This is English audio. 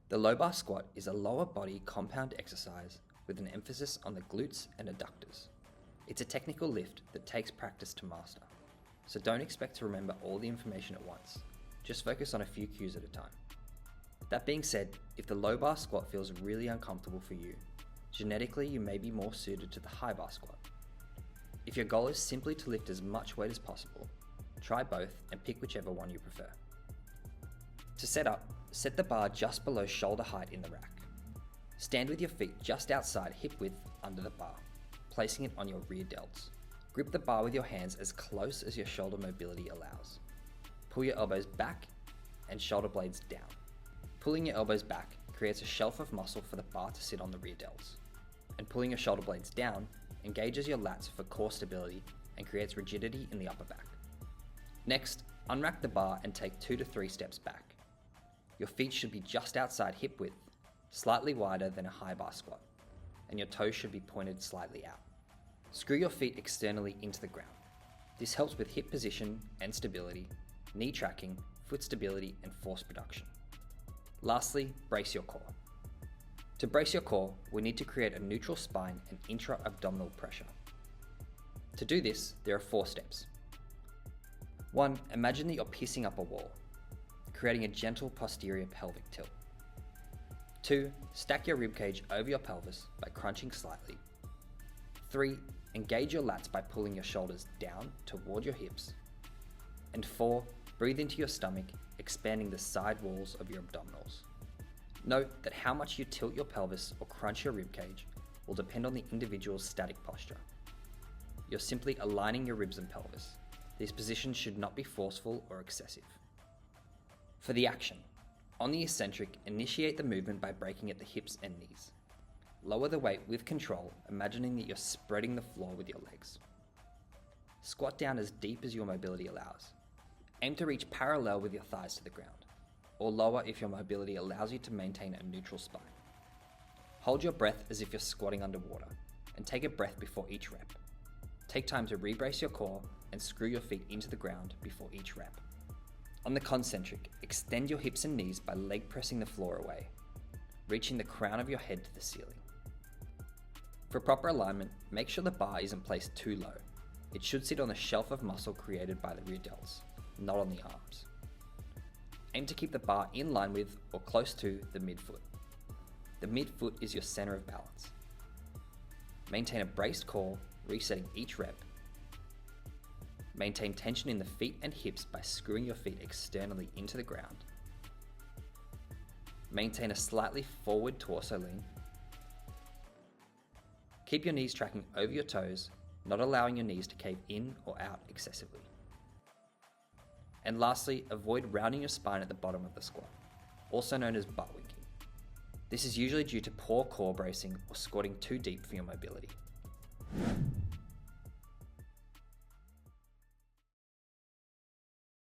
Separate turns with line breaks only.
The low bar squat is a lower body compound exercise with an emphasis on the glutes and adductors. It's a technical lift that takes practice to master, so don't expect to remember all the information at once. Just focus on a few cues at a time. That being said, if the low bar squat feels really uncomfortable for you, genetically you may be more suited to the high bar squat. If your goal is simply to lift as much weight as possible, try both and pick whichever one you prefer. To set up, set the bar just below shoulder height in the rack. Stand with your feet just outside hip width under the bar, placing it on your rear delts. Grip the bar with your hands as close as your shoulder mobility allows. Pull your elbows back and shoulder blades down. Pulling your elbows back creates a shelf of muscle for the bar to sit on the rear delts, and pulling your shoulder blades down engages your lats for core stability and creates rigidity in the upper back. Next, unrack the bar and take 2 to 3 steps back. Your feet should be just outside hip width, slightly wider than a high bar squat, and your toes should be pointed slightly out. Screw your feet externally into the ground. This helps with hip position and stability, knee tracking, foot stability, and force production. Lastly, brace your core. To brace your core, we need to create a neutral spine and intra-abdominal pressure. To do this, there are 4 steps. 1. Imagine that you're pissing up a wall, creating a gentle posterior pelvic tilt. 2. Stack your ribcage over your pelvis by crunching slightly. 3. Engage your lats by pulling your shoulders down toward your hips. And 4. Breathe into your stomach, expanding the side walls of your abdominals. Note that how much you tilt your pelvis or crunch your ribcage will depend on the individual's static posture. You're simply aligning your ribs and pelvis. This position should not be forceful or excessive. For the action, on the eccentric, initiate the movement by breaking at the hips and knees. Lower the weight with control, imagining that you're spreading the floor with your legs. Squat down as deep as your mobility allows. Aim to reach parallel with your thighs to the ground, or lower if your mobility allows you to maintain a neutral spine. Hold your breath as if you're squatting underwater, and take a breath before each rep. Take time to rebrace your core and screw your feet into the ground before each rep. On the concentric, extend your hips and knees by leg pressing the floor away, reaching the crown of your head to the ceiling. For proper alignment, make sure the bar isn't placed too low. It should sit on the shelf of muscle created by the rear delts, not on the arms. Aim to keep the bar in line with or close to the midfoot. The midfoot is your center of balance. Maintain a braced core, resetting each rep. Maintain tension in the feet and hips by screwing your feet externally into the ground. Maintain a slightly forward torso lean. Keep your knees tracking over your toes, not allowing your knees to cave in or out excessively. And lastly, avoid rounding your spine at the bottom of the squat, also known as butt winking. This is usually due to poor core bracing or squatting too deep for your mobility.